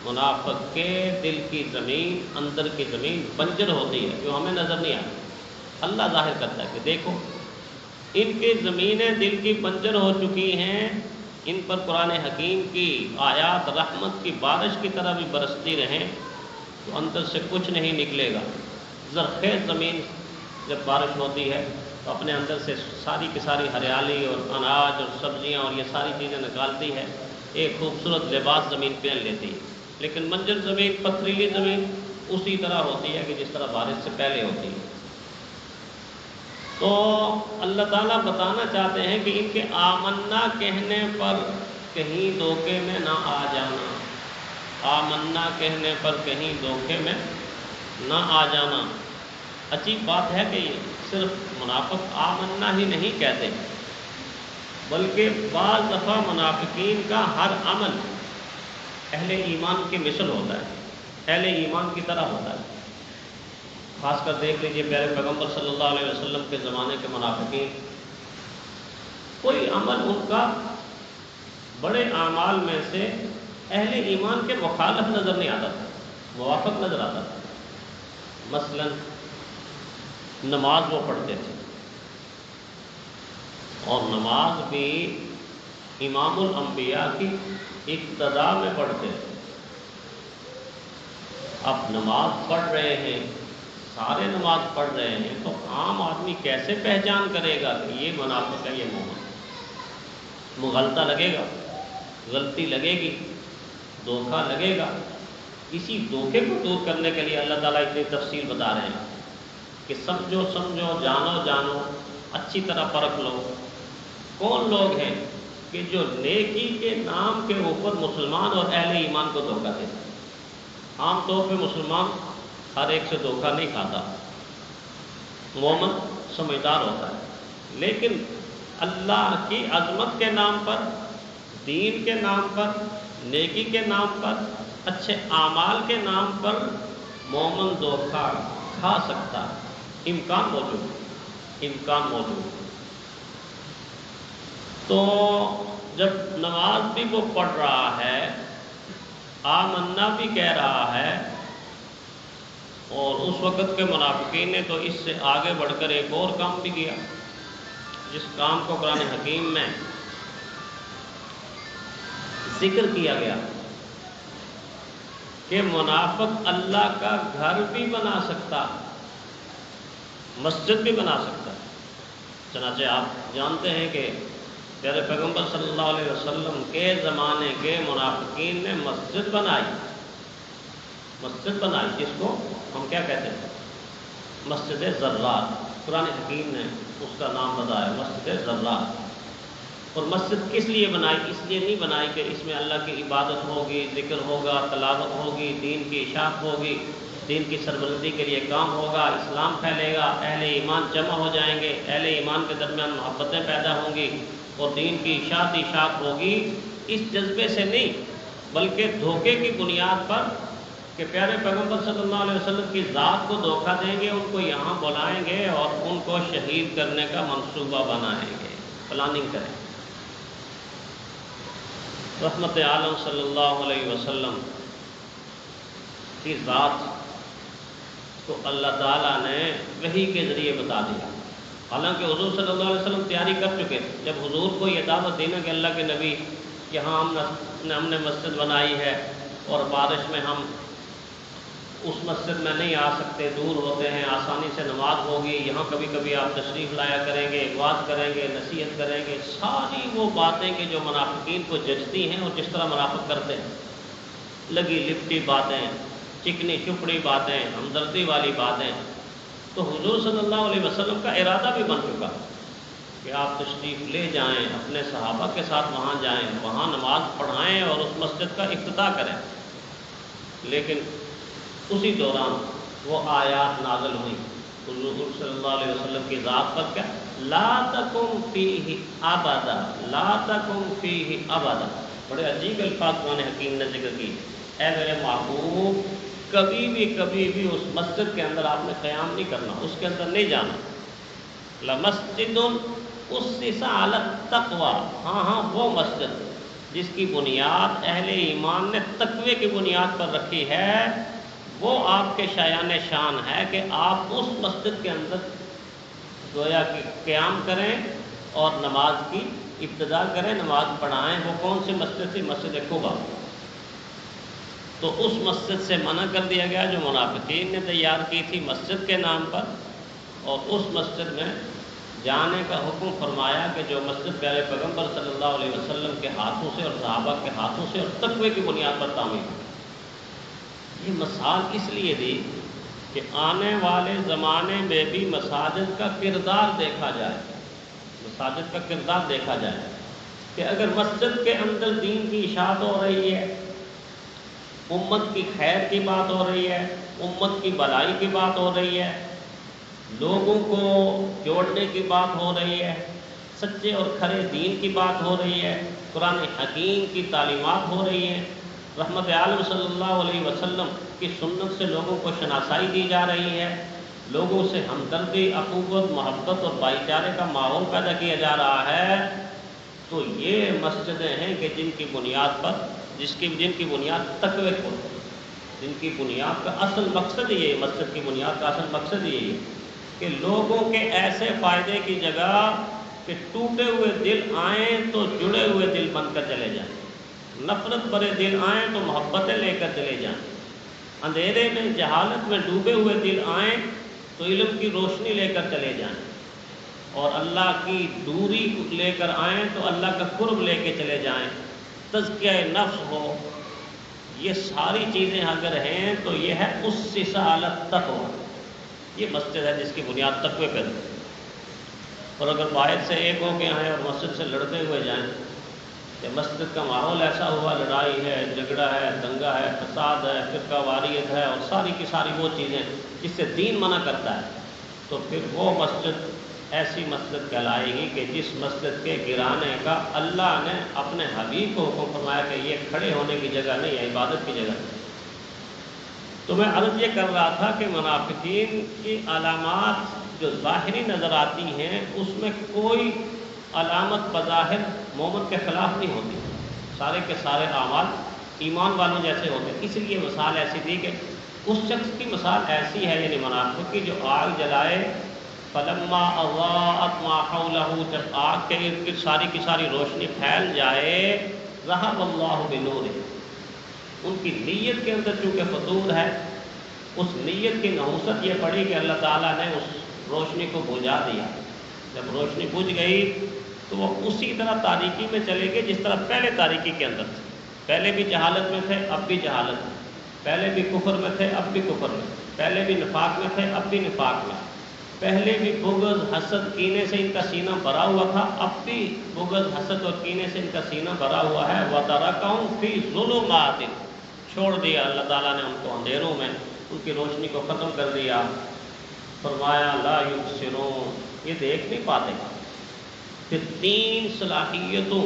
منافق کے دل کی زمین، اندر کی زمین بنجر ہوتی ہے، جو ہمیں نظر نہیں آتی۔ اللہ ظاہر کرتا ہے کہ دیکھو ان کی زمینیں دل کی بنجر ہو چکی ہیں، ان پر قرآن حکیم کی آیات رحمت کی بارش کی طرح بھی برستی رہیں تو اندر سے کچھ نہیں نکلے گا۔ زرخیز زمین جب بارش ہوتی ہے تو اپنے اندر سے ساری کی ساری ہریالی اور اناج اور سبزیاں اور یہ ساری چیزیں نکالتی ہے، ایک خوبصورت لباس زمین پہن لیتی ہے۔ لیکن منجر زمین، پتھریلی زمین اسی طرح ہوتی ہے کہ جس طرح بارش سے پہلے ہوتی ہے۔ تو اللہ تعالیٰ بتانا چاہتے ہیں کہ ان کے آمنا کہنے پر کہیں دھوکے میں نہ آ جانا، آمنا کہنے پر کہیں دھوکے میں نہ آ جانا۔ عجیب بات ہے کہ یہ صرف منافق آمنا ہی نہیں کہتے، بلکہ بعض دفعہ منافقین کا ہر عمل اہل ایمان کی مثل ہوتا ہے، اہل ایمان کی طرح ہوتا ہے۔ خاص کر دیکھ لیجئے پیارے پیغمبر صلی اللہ علیہ وسلم کے زمانے کے منافقین، کوئی عمل ان کا بڑے اعمال میں سے اہل ایمان کے مخالف نظر نہیں آتا تھا، موافق نظر آتا تھا۔ مثلا نماز وہ پڑھتے تھے، اور نماز بھی امام الانبیاء کی ابتدا میں پڑھتے تھے۔ اب نماز پڑھ رہے ہیں، سارے نماز پڑھ رہے ہیں، تو عام آدمی کیسے پہچان کرے گا کہ یہ منافق ہے، یہ مومن؟ مغالطہ لگے گا، غلطی لگے گی، دھوکہ لگے گا۔ اسی دھوکے کو دور کرنے کے لیے اللہ تعالیٰ اتنی تفصیل بتا رہے ہیں کہ سمجھو جانو اچھی طرح پرکھ لو کون لوگ ہیں کہ جو نیکی کے نام کے اوپر مسلمان اور اہل ایمان کو دھوکہ دیتے ہیں۔ عام طور پہ مسلمان ہر ایک سے دھوکہ نہیں کھاتا، مومن سمجھدار ہوتا ہے، لیکن اللہ کی عظمت کے نام پر، دین کے نام پر، نیکی کے نام پر، اچھے اعمال کے نام پر مومن دھوکہ کھا سکتا ہے، امکان موجود۔ تو جب نماز بھی وہ پڑھ رہا ہے، آمنا بھی کہہ رہا ہے، اور اس وقت کے منافقین نے تو اس سے آگے بڑھ کر ایک اور کام بھی کیا، جس کام کو قرآن حکیم میں ذکر کیا گیا کہ منافق اللہ کا گھر بھی بنا سکتا، مسجد بھی بنا سکتا ہے۔ چنانچہ آپ جانتے ہیں کہ پیارے پیغمبر صلی اللہ علیہ وسلم کے زمانے کے منافقین نے مسجد بنائی، جس کو ہم کیا کہتے ہیں؟ مسجد زرار۔ قرآن حکیم نے اس کا نام بتایا، مسجد زرار۔ اور مسجد کس لیے بنائی؟ اس لیے نہیں بنائی کہ اس میں اللہ کی عبادت ہوگی، ذکر ہوگا، تلاوت ہوگی، دین کی اشاعت ہوگی، دین کی سربلندی کے لیے کام ہوگا، اسلام پھیلے گا، اہل ایمان جمع ہو جائیں گے، اہل ایمان کے درمیان محبتیں پیدا ہوں گی اور دین کی اشاعت ہوگی۔ اس جذبے سے نہیں، بلکہ دھوکے کی بنیاد پر کہ پیارے پیغمبر صلی اللہ علیہ وسلم کی ذات کو دھوکہ دیں گے، ان کو یہاں بلائیں گے اور ان کو شہید کرنے کا منصوبہ بنائیں گے، پلاننگ کریں گے۔ رحمت عالم صلی اللہ علیہ وسلم کی ذات کو اللہ تعالیٰ نے وحی کے ذریعے بتا دیا۔ حالانکہ حضور صلی اللہ علیہ وسلم تیاری کر چکے تھے، جب حضور کو یہ دعوت دینا کہ اللہ کے نبی یہاں ہم نے مسجد بنائی ہے اور بارش میں ہم اس مسجد میں نہیں آ سکتے، دور ہوتے ہیں، آسانی سے نماز ہوگی، یہاں کبھی کبھی آپ تشریف لایا کریں گے، وعظ کریں گے، نصیحت کریں گے، ساری وہ باتیں کہ جو منافقین کو جچتی ہیں اور جس طرح منافق کرتے ہیں، لگی لپٹی باتیں، چکنی چپڑی باتیں، ہمدردی والی باتیں، تو حضور صلی اللہ علیہ وسلم کا ارادہ بھی بن چکا کہ آپ تشریف لے جائیں، اپنے صحابہ کے ساتھ وہاں جائیں، وہاں نماز پڑھائیں اور اس مسجد کا افتتاح کریں۔ لیکن اسی دوران وہ آیات نازل ہوئی حضور صلی اللہ علیہ وسلم کی ذات پر، کیا لا تکم فیہ ابدا، لا تکم فیہ ابدا۔ بڑے عجیب الفاظ قرآن حکیم نے ذکر کی، اے میرے محبوب کبھی بھی اس مسجد کے اندر آپ نے قیام نہیں کرنا، اس کے اندر نہیں جانا۔ لمسجد اسس علی التقوی، ہاں وہ مسجد جس کی بنیاد اہل ایمان نے تقوی کی بنیاد پر رکھی ہے، وہ آپ کے شایان شان ہے کہ آپ اس مسجد کے اندر گویا کہ قیام کریں اور نماز کی ابتدا کریں، نماز پڑھائیں۔ وہ کون سی مسجد تھی؟ مسجد قباء۔ تو اس مسجد سے منع کر دیا گیا جو منافقین نے تیار کی تھی مسجد کے نام پر، اور اس مسجد میں جانے کا حکم فرمایا کہ جو مسجد پیارے پیغمبر صلی اللہ علیہ وسلم کے ہاتھوں سے اور صحابہ کے ہاتھوں سے اور تقوی کی بنیاد پر تعمیر ہوئی۔ یہ مثال اس لیے دی کہ آنے والے زمانے میں بھی مساجد کا کردار دیکھا جائے، مساجد کا کردار دیکھا جائے کہ اگر مسجد کے اندر دین کی اشاعت ہو رہی ہے، امت کی خیر کی بات ہو رہی ہے، امت کی بھلائی کی بات ہو رہی ہے، لوگوں کو جوڑنے کی بات ہو رہی ہے، سچے اور کھرے دین کی بات ہو رہی ہے، قرآن حکیم کی تعلیمات ہو رہی ہیں، رحمت عالم صلی اللہ علیہ وسلم کی سنت سے لوگوں کو شناسائی دی جا رہی ہے، لوگوں سے ہمدردی، اخوت، محبت اور بھائی چارے کا ماحول پیدا کیا جا رہا ہے، تو یہ مسجدیں ہیں کہ جن کی بنیاد پر جن کی بنیاد تقوی کو، جن کی بنیاد کا اصل مقصد یہ ہے، مسجد کی بنیاد کا اصل مقصد یہ ہے کہ لوگوں کے ایسے فائدے کی جگہ کہ ٹوٹے ہوئے دل آئیں تو جڑے ہوئے دل بن کر چلے جائیں، نفرت بھرے دل آئیں تو محبتیں لے کر چلے جائیں، اندھیرے میں جہالت میں ڈوبے ہوئے دل آئیں تو علم کی روشنی لے کر چلے جائیں، اور اللہ کی دوری لے کر آئیں تو اللہ کا قرب لے کے چلے جائیں، تزکیہ نفس ہو۔ یہ ساری چیزیں اگر ہیں تو یہ ہے اسس علی التقوی، یہ مسجد ہے جس کی بنیاد تقوی پر ہے۔ اور اگر باہر سے ایک ہو کے آئیں اور مسجد سے لڑتے ہوئے جائیں کہ مسجد کا ماحول ایسا ہوا، لڑائی ہے، جھگڑا ہے، دنگا ہے، فساد ہے، فرقہ واریت ہے اور ساری کی ساری وہ چیزیں جس سے دین منع کرتا ہے، تو پھر وہ مسجد ایسی مسجد کہلائے گی کہ جس مسجد کے گرانے کا اللہ نے اپنے حبیب کو حکم فرمایا کہ یہ کھڑے ہونے کی جگہ نہیں ہے، عبادت کی جگہ نہیں۔ تو میں عرض یہ کر رہا تھا کہ منافقین کی علامات جو ظاہری نظر آتی ہیں اس میں کوئی علامت بظاہر مومن کے خلاف نہیں ہوتی، سارے کے سارے اعمال ایمان والوں جیسے ہوتے ہیں۔ اس لیے مثال ایسی تھی کہ اس شخص کی مثال ایسی ہے، یعنی منافق کی، جو آگ جلائے فلما اضاءت ما حولہ، جب آگ کے ارد گرد ساری کی ساری روشنی پھیل جائے، ذہب اللہ بنورہ، ان کی نیت کے اندر چونکہ فطور ہے، اس نیت کی نحوست یہ پڑی کہ اللہ تعالیٰ نے اس روشنی کو بجھا دیا۔ جب روشنی بجھ گئی تو وہ اسی طرح تاریکی میں چلے گئے جس طرح پہلے تاریکی کے اندر تھے، پہلے بھی جہالت میں تھے اب بھی جہالت میں، پہلے بھی کفر میں تھے اب بھی کفر میں، پہلے بھی نفاق میں تھے اب بھی نفاق میں، پہلے بھی بغض حسد کینے سے ان کا سینہ بھرا ہوا تھا، اب بھی بغض حسد اور کینے سے ان کا سینہ بھرا ہوا ہے۔ وَتَرَكَهُمْ فِي ظُلُمَاتٍ، چھوڑ دیا اللہ تعالیٰ نے ان کو اندھیروں میں، ان کی روشنی کو ختم کر دیا۔ فرمایا لا یبصرون، یہ دیکھ نہیں پاتے۔ پھر تین صلاحیتوں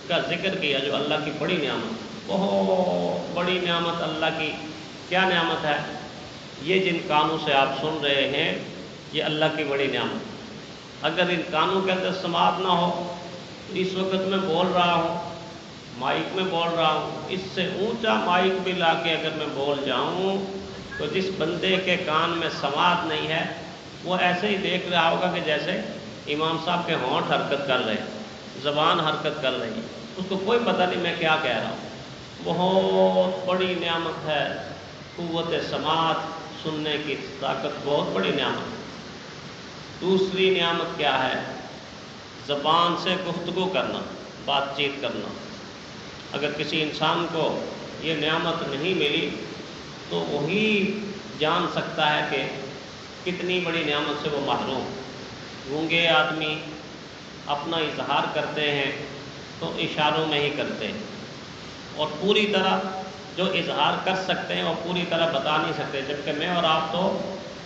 کا ذکر کیا جو اللہ کی بڑی نعمت، بہت بڑی نعمت اللہ کی۔ کیا نعمت ہے؟ یہ جن کانوں سے آپ سن رہے ہیں یہ اللہ کی بڑی نعمت۔ اگر ان کانوں کے اندر سماعت نہ ہو تو اس وقت میں بول رہا ہوں، مائک میں بول رہا ہوں، اس سے اونچا مائک بھی لا کے اگر میں بول جاؤں تو جس بندے کے کان میں سماعت نہیں ہے وہ ایسے ہی دیکھ رہا ہوگا کہ جیسے امام صاحب کے ہونٹ حرکت کر رہے ہیں، زبان حرکت کر رہی ہے، اس کو کوئی پتہ نہیں میں کیا کہہ رہا ہوں۔ بہت بڑی نعمت ہے قوت سماعت، سننے کی طاقت، بہت بڑی نعمت۔ دوسری نعمت کیا ہے؟ زبان سے گفتگو کرنا، بات چیت کرنا۔ اگر کسی انسان کو یہ نعمت نہیں ملی تو وہی جان سکتا ہے کہ کتنی بڑی نعمت سے وہ محروم۔ گونگے آدمی اپنا اظہار کرتے ہیں تو اشاروں میں ہی کرتے ہیں، اور پوری طرح جو اظہار کر سکتے ہیں وہ پوری طرح بتا نہیں سکتے، جبکہ میں اور آپ تو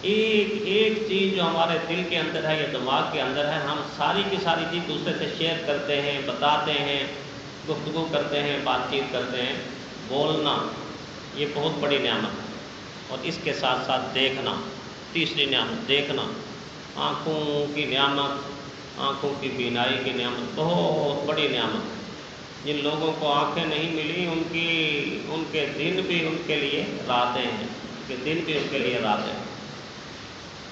ایک ایک چیز جو ہمارے دل کے اندر ہے یا دماغ کے اندر ہے، ہم ساری کی ساری چیز دوسرے سے شیئر کرتے ہیں، بتاتے ہیں، گفتگو کرتے ہیں، بات چیت کرتے ہیں۔ بولنا یہ بہت بڑی نعمت ہے، اور اس کے ساتھ ساتھ دیکھنا، تیسری نعمت دیکھنا، آنکھوں کی نعمت، آنکھوں کی بینائی کی نعمت بہت بڑی نعمت۔ جن لوگوں کو آنکھیں نہیں ملی ان کے دن بھی ان کے لیے راتیں ہیں، ان کے دن بھی ان کے لیے راتیں ہیں،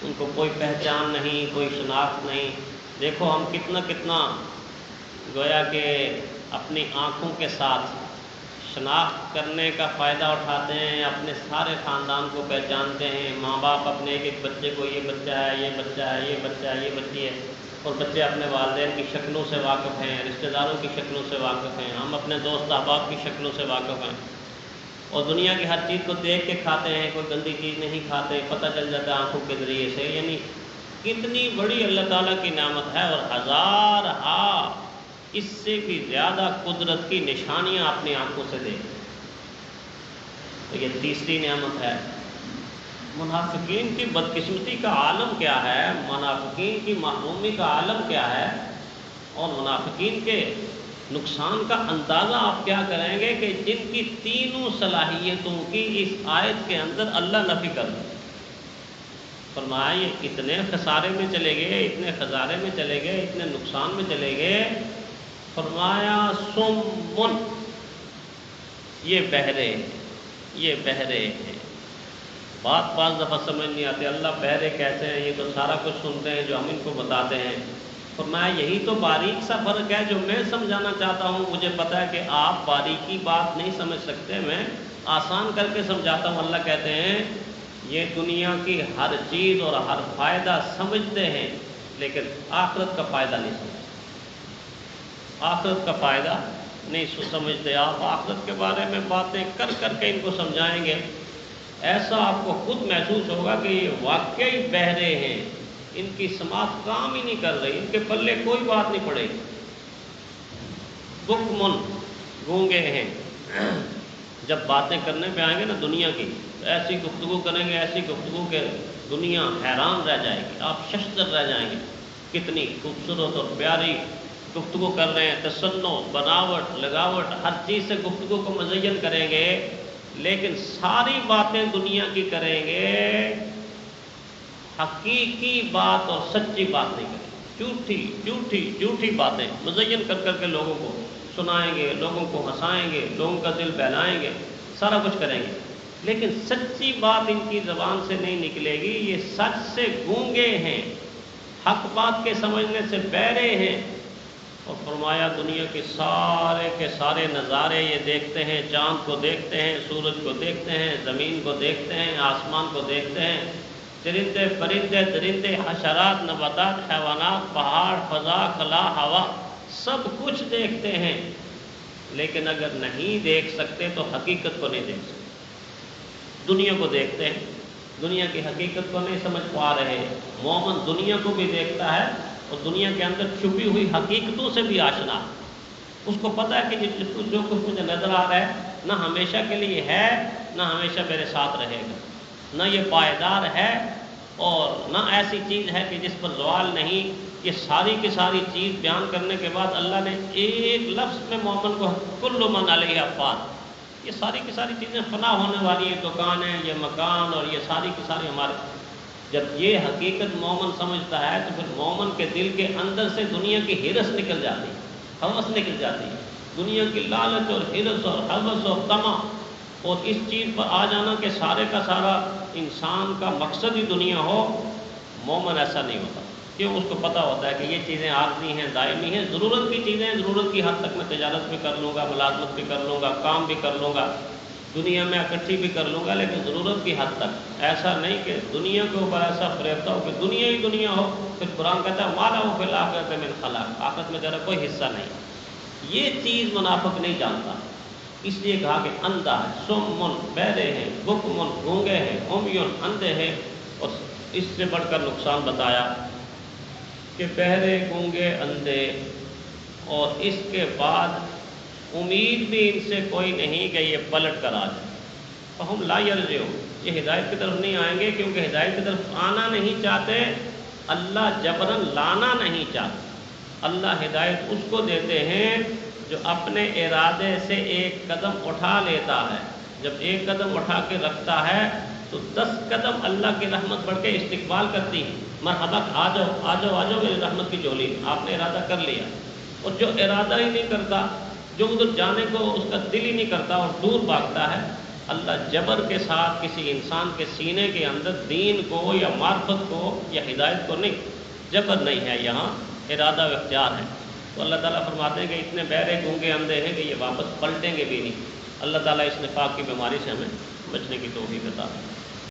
ان کو کوئی پہچان نہیں، کوئی شناخت نہیں۔ دیکھو ہم کتنا گویا کہ اپنی آنکھوں کے ساتھ شناخت کرنے کا فائدہ اٹھاتے ہیں، اپنے سارے خاندان کو پہچانتے ہیں، ماں باپ اپنے ایک ایک بچے کو یہ بچہ ہے، یہ بچہ ہے، یہ بچہ ہے، یہ بچی ہے، اور بچے اپنے والدین کی شکلوں سے واقف ہیں، رشتہ داروں کی شکلوں سے واقف ہیں، ہم اپنے دوست احباب کی شکلوں سے واقف ہیں، اور دنیا کی ہر چیز کو دیکھ کے کھاتے ہیں، کوئی گندی چیز نہیں کھاتے، پتہ چل جاتا ہے آنکھوں کے ذریعے سے۔ یعنی کتنی بڑی اللہ تعالیٰ کی نعمت ہے، اور ہزارہا اس سے بھی زیادہ قدرت کی نشانیاں اپنی آنکھوں سے دیکھتے ہیں۔ تو یہ تیسری نعمت ہے۔ منافقین کی بدقسمتی کا عالم کیا ہے، منافقین کی محرومی کا عالم کیا ہے، اور منافقین کے نقصان کا اندازہ آپ کیا کریں گے کہ جن کی تینوں صلاحیتوں کی اس آیت کے اندر اللہ نفی کر دے۔ فرمایا یہ اتنے خسارے میں چلے گئے، اتنے خسارے میں چلے گئے، اتنے نقصان میں چلے گئے۔ فرمایا سمن، یہ بہرے ہیں، یہ بہرے ہیں۔ بات بعض دفعہ سمجھ نہیں آتی، اللہ بہرے کیسے ہیں، یہ تو سارا کچھ سنتے ہیں جو ہم ان کو بتاتے ہیں۔ فرمایا یہی تو باریک سا فرق ہے جو میں سمجھانا چاہتا ہوں، مجھے پتا ہے کہ آپ باریکی بات نہیں سمجھ سکتے، میں آسان کر کے سمجھاتا ہوں۔ اللہ کہتے ہیں یہ دنیا کی ہر چیز اور ہر فائدہ سمجھتے ہیں، لیکن آخرت کا فائدہ نہیں سمجھتے، آخرت کا فائدہ نہیں سمجھتے۔ آپ آخرت کے بارے میں باتیں کر کر کے ان کو سمجھائیں گے، ایسا آپ کو خود محسوس ہوگا کہ یہ واقعی بہرے ہیں، ان کی سماعت کام ہی نہیں کر رہی، ان کے پلے کوئی بات نہیں پڑے گی۔ بکمن، گونگے ہیں۔ جب باتیں کرنے پہ آئیں گے نا دنیا کی، تو ایسی گفتگو کریں گے، ایسی گفتگو کہ دنیا حیران رہ جائے گی، آپ ششدر رہ جائیں گے، کتنی خوبصورت اور پیاری گفتگو کر رہے ہیں، تصنع، بناوٹ، لگاوٹ، ہر چیز سے گفتگو کو مزین کریں گے، لیکن ساری باتیں دنیا کی کریں گے، حقیقی بات اور سچی بات نہیں کریں گے، جھوٹی باتیں مزین کر کر کے لوگوں کو سنائیں گے، لوگوں کو ہنسائیں گے، لوگوں کا دل بہلائیں گے، سارا کچھ کریں گے، لیکن سچی بات ان کی زبان سے نہیں نکلے گی۔ یہ سچ سے گونگے ہیں، حق بات کے سمجھنے سے بہرے ہیں۔ اور فرمایا دنیا کے سارے نظارے یہ دیکھتے ہیں، چاند کو دیکھتے ہیں، سورج کو دیکھتے ہیں، زمین کو دیکھتے ہیں، آسمان کو دیکھتے ہیں، چرندے پرندے درندے حشرات نباتات حیوانات پہاڑ فضا خلا ہوا سب کچھ دیکھتے ہیں، لیکن اگر نہیں دیکھ سکتے تو حقیقت کو نہیں دیکھ سکتے۔ دنیا کو دیکھتے ہیں، دنیا کی حقیقت کو نہیں سمجھ پا رہے۔ مومن دنیا کو بھی دیکھتا ہے اور دنیا کے اندر چھپی ہوئی حقیقتوں سے بھی آشنا، اس کو پتہ ہے کہ جو کچھ مجھے نظر آ رہا ہے نہ ہمیشہ کے لیے ہے، نہ ہمیشہ میرے ساتھ رہے گا، نہ یہ پائیدار ہے، اور نہ ایسی چیز ہے کہ جس پر زوال نہیں۔ یہ ساری کی ساری چیز بیان کرنے کے بعد اللہ نے ایک لفظ میں مومن کو کل من علیہ فان، یہ ساری کی ساری چیزیں فنا ہونے والی ہیں، دکانیں، یہ مکان، اور یہ ساری کی ساری ہمارے۔ جب یہ حقیقت مومن سمجھتا ہے تو پھر مومن کے دل کے اندر سے دنیا کی ہرس نکل جاتی ہے، ہوس نکل جاتی ہے، دنیا کی لالچ اور ہرس اور ہوس اور طمع، اور اس چیز پر آ جانا کہ سارے کا سارا انسان کا مقصد ہی دنیا ہو۔ مومن ایسا نہیں ہوتا، کیوں؟ اس کو پتہ ہوتا ہے کہ یہ چیزیں عارضی ہیں، دائمی ہیں، ضرورت کی چیزیں ہیں، ضرورت کی حد تک میں تجارت بھی کر لوں گا، ملازمت بھی کر لوں گا، کام بھی کر لوں گا، دنیا میں اکٹھی بھی کر لوں گا، لیکن ضرورت کی حد تک۔ ایسا نہیں کہ دنیا کے اوپر ایسا فریبتا ہو کہ دنیا ہی دنیا ہو، پھر قرآن کہتا ہے مالا ہو فی الآخرۃ من خلاق، آخرت میں تیرا کوئی حصہ نہیں۔ یہ چیز منافق نہیں جانتا، اس لیے کہا کہ اندھا ہے، سمن بہرے ہیں، بکمن گونگے ہیں، عمیٌ اندھے ہیں، اور اس سے بڑھ کر نقصان بتایا کہ بہرے گونگے اندھے، اور اس کے بعد امید بھی ان سے کوئی نہیں کہ یہ پلٹ کر آ جائے۔ فہم لا یرجعون، یہ ہدایت کی طرف نہیں آئیں گے کیونکہ ہدایت کی طرف آنا نہیں چاہتے، اللہ جبراً لانا نہیں چاہتا۔ اللہ ہدایت اس کو دیتے ہیں جو اپنے ارادے سے ایک قدم اٹھا لیتا ہے، جب ایک قدم اٹھا کے رکھتا ہے تو 10 قدم اللہ کی رحمت بڑھ کے استقبال کرتی ہے، مرحبا آ جاؤ آ جاؤ آ جاؤ میری رحمت کی جھولی، آپ نے ارادہ کر لیا۔ اور جو ارادہ ہی نہیں کرتا جو ادھر جانے کو اس کا دل ہی نہیں کرتا اور دور بھاگتا ہے، اللہ جبر کے ساتھ کسی انسان کے سینے کے اندر دین کو یا معرفت کو یا ہدایت کو نہیں، جبر نہیں ہے، یہاں ارادہ و اختیار ہے۔ تو اللہ تعالیٰ فرماتے ہیں کہ اتنے بہرے گونگے اندھے ہیں کہ یہ واپس پلٹیں گے بھی نہیں۔ اللہ تعالیٰ اس نفاق کی بیماری سے ہمیں بچنے کی توفیق عطا فرمائے۔